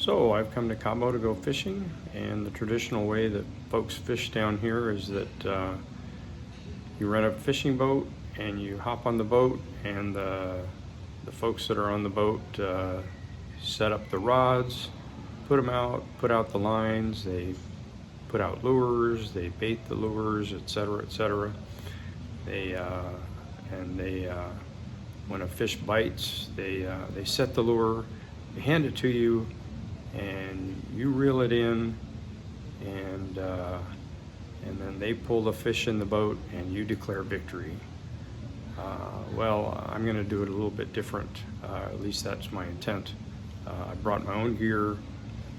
So I've come to Cabo to go fishing, and the traditional way that folks fish down here is that you rent a fishing boat and you hop on the boat, and the folks that are on the boat set up the rods, put them out, put out the lines, they put out lures, they bait the lures, etc., etc. They when a fish bites, they set the lure, they hand it to you, and you reel it in, and then they pull the fish in the boat, and you declare victory. Well, I'm going to do it a little bit different. At least that's my intent. I brought my own gear,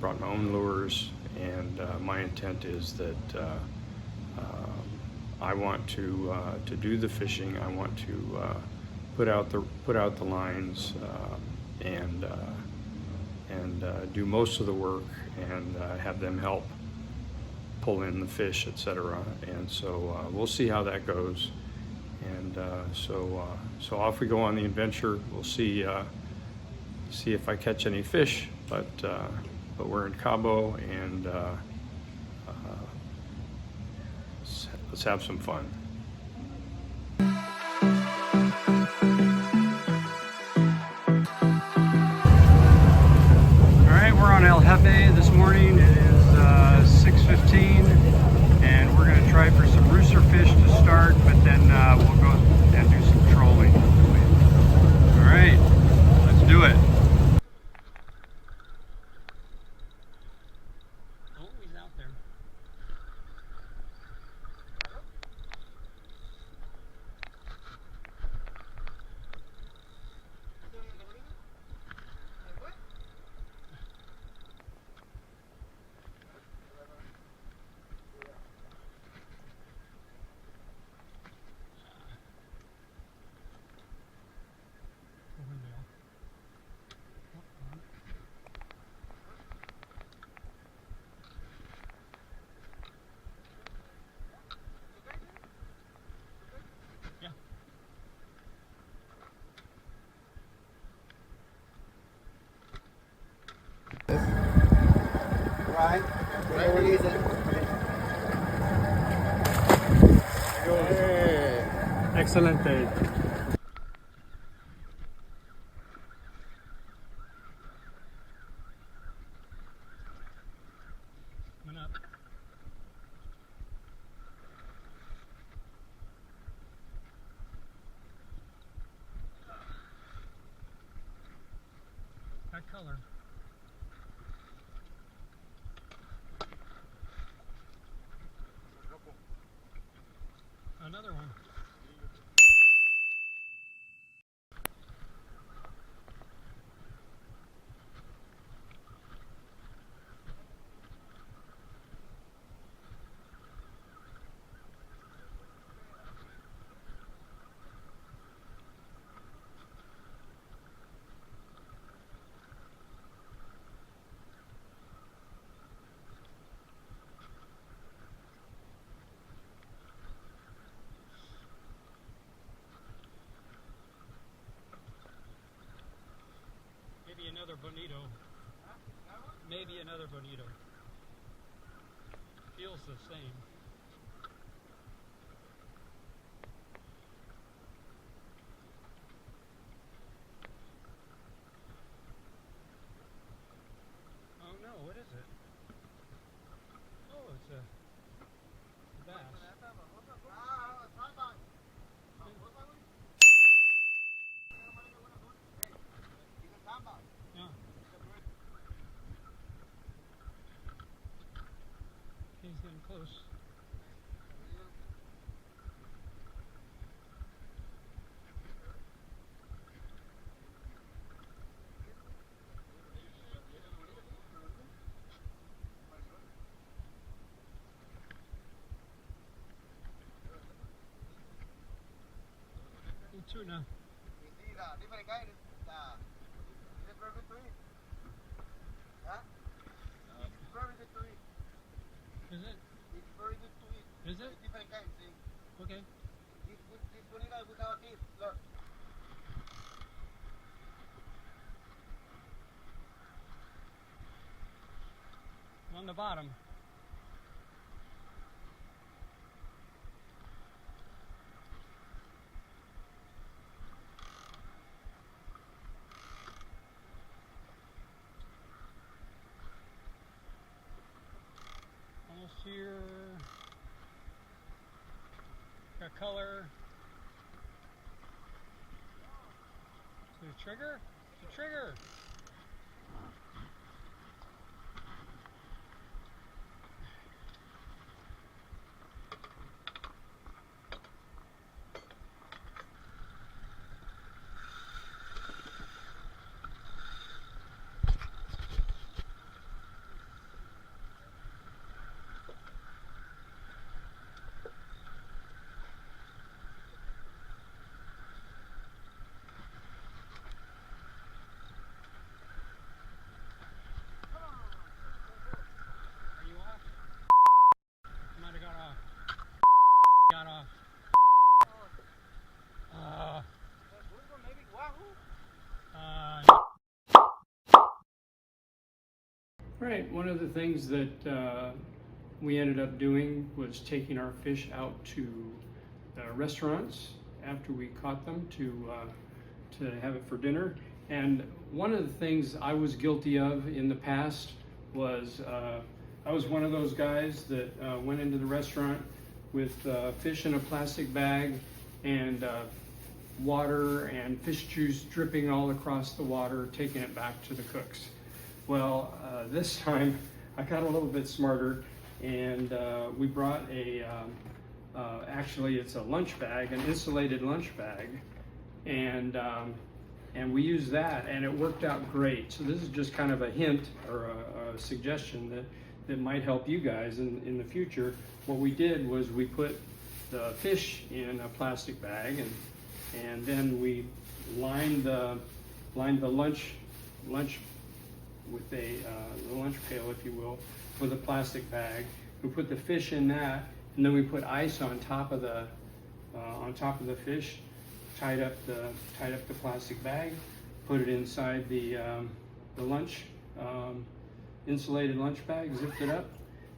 brought my own lures, and my intent is that I want to do the fishing. I want to put out the lines and do most of the work, and have them help pull in the fish, etc. And so we'll see how that goes. And so off we go on the adventure. We'll see if I catch any fish, but we're in Cabo, and let's have some fun. All right, we're on El Jefe this morning. It is 6:15, and we're going to try for some roosterfish to start, but then we'll go and do some trolling. All right, let's do it. Oh, he's out there. Right. Excelente. Coming up. That color. Another one. Maybe another bonito. Maybe another bonito. Feels the same. Oh no, what is it? Oh, it's a bass. Yeah. He's getting close. Tuna. Is it? on the bottom. Almost here. Got color. See the trigger? The trigger! Got off. Right, one of the things that we ended up doing was taking our fish out to restaurants after we caught them to have it for dinner. And one of the things I was guilty of in the past was I was one of those guys that went into the restaurant with fish in a plastic bag and water and fish juice dripping all across the water, taking it back to the cooks. Well, this time I got a little bit smarter, and we brought actually it's a lunch bag, an insulated lunch bag, and we used that, and it worked out great. So this is just kind of a hint or a suggestion that might help you guys in the future. What we did was we put the fish in a plastic bag, and then we lined the lunch with the lunch pail, if you will, with a plastic bag. We put the fish in that, and then we put ice on top of the fish, tied up the plastic bag, put it inside the lunch insulated lunch bag, zipped it up,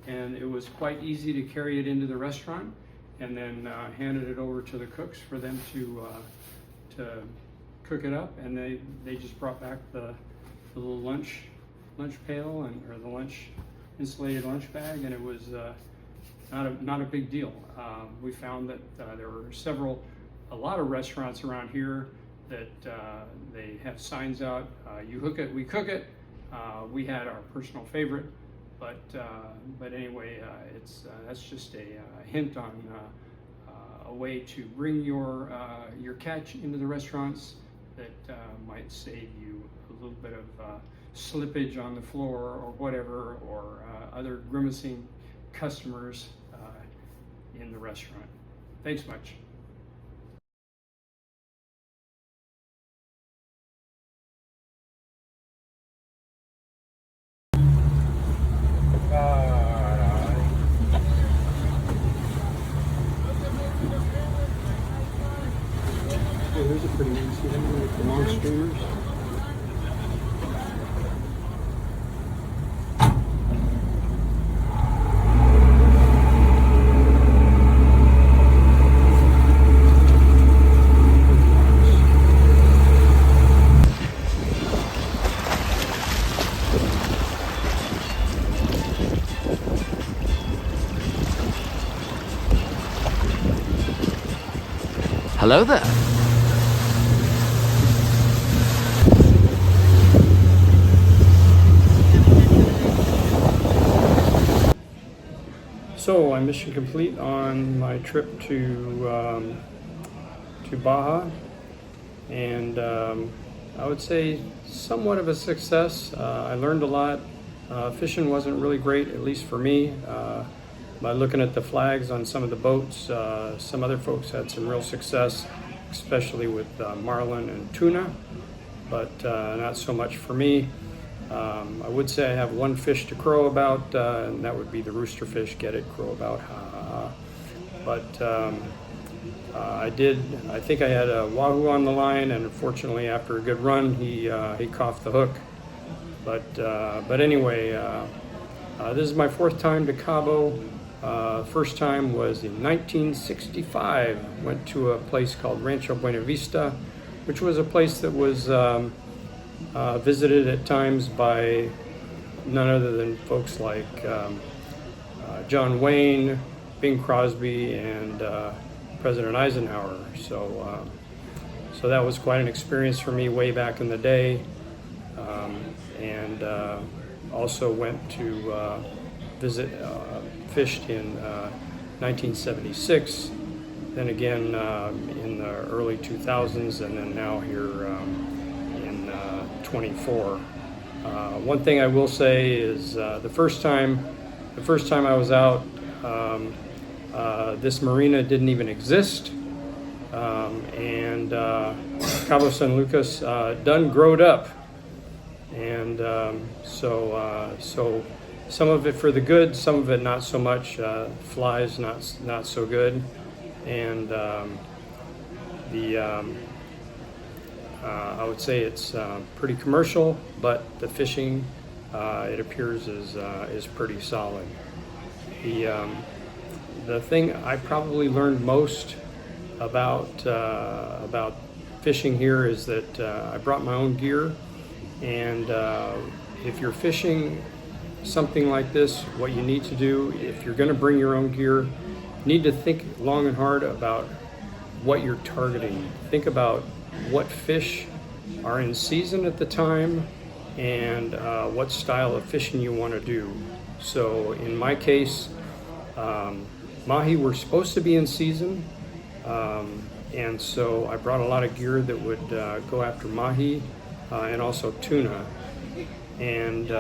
and it was quite easy to carry it into the restaurant, and then handed it over to the cooks for them to cook it up, and they just brought back the little lunch pail or the insulated lunch bag, and it was not a big deal. We found that there were a lot of restaurants around here that they have signs out, you hook it, we cook it. We had our personal favorite, but anyway, that's just a hint on a way to bring your catch into the restaurants that might save you a little bit of slippage on the floor or whatever, or other grimacing customers in the restaurant. Thanks much. Here's a pretty one. See them with the long streamers? Hello there. So I'm mission complete on my trip to Baja, and I would say somewhat of a success. I learned a lot. Fishing wasn't really great, at least for me. By looking at the flags on some of the boats, some other folks had some real success, especially with marlin and tuna, but not so much for me. I would say I have one fish to crow about, and that would be the roosterfish. Get it? Crow about, ha ha ha. But I think I had a wahoo on the line, and unfortunately after a good run, he coughed the hook. But anyway, This is my 4th time to Cabo. First time was in 1965. Went to a place called Rancho Buena Vista, which was a place that was visited at times by none other than folks like John Wayne, Bing Crosby, and President Eisenhower. So that was quite an experience for me way back in the day. And also went to visit, fished in 1976, then again in the early 2000s, and then now here in 24. One thing I will say is the first time I was out, this marina didn't even exist, and Cabo San Lucas done growed up, and so some of it for the good, some of it not so much. Flies not so good, and I would say it's pretty commercial, but the fishing it appears is pretty solid. The thing I probably learned most about fishing here is that I brought my own gear, and if you're fishing something like this, what you need to do, if you're going to bring your own gear, you need to think long and hard about what you're targeting. Think about what fish are in season at the time, and what style of fishing you want to do. So in my case, mahi were supposed to be in season, and so I brought a lot of gear that would go after mahi and also tuna. And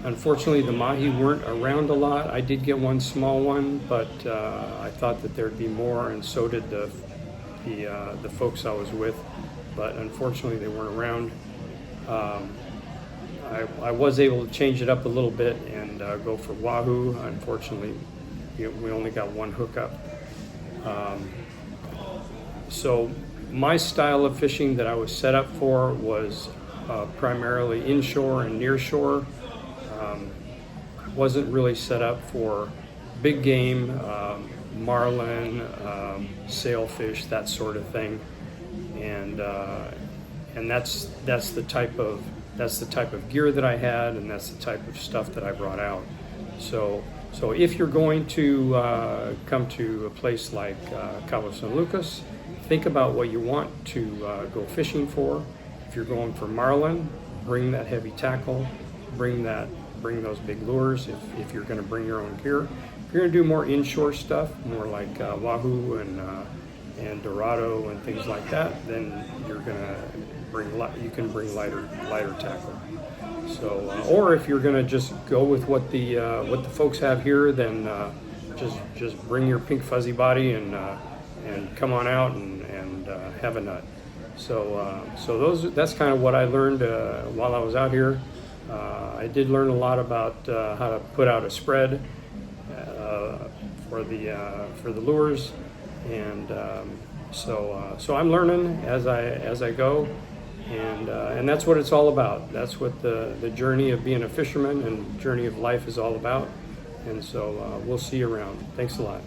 unfortunately, the mahi weren't around a lot. I did get one small one, but I thought that there'd be more, and so did the folks I was with. But unfortunately, they weren't around. I was able to change it up a little bit and go for wahoo. Unfortunately, we only got one hookup. So my style of fishing that I was set up for was primarily inshore and nearshore. I wasn't really set up for big game, marlin, sailfish, that sort of thing, and that's the type of gear that I had, and that's the type of stuff that I brought out. So if you're going to come to a place like Cabo San Lucas, think about what you want to go fishing for. If you're going for marlin, bring that heavy tackle, bring those big lures if you're going to bring your own gear. If you're going to do more inshore stuff, more like wahoo and dorado and things like that, then you can bring lighter tackle. So, or if you're going to just go with what the folks have here, then just bring your pink fuzzy body and come on out and have a nut. So that's kind of what I learned while I was out here. I did learn a lot about how to put out a spread for the lures, and so I'm learning as I go, and that's what it's all about. That's what the journey of being a fisherman and journey of life is all about. And so we'll see you around. Thanks a lot.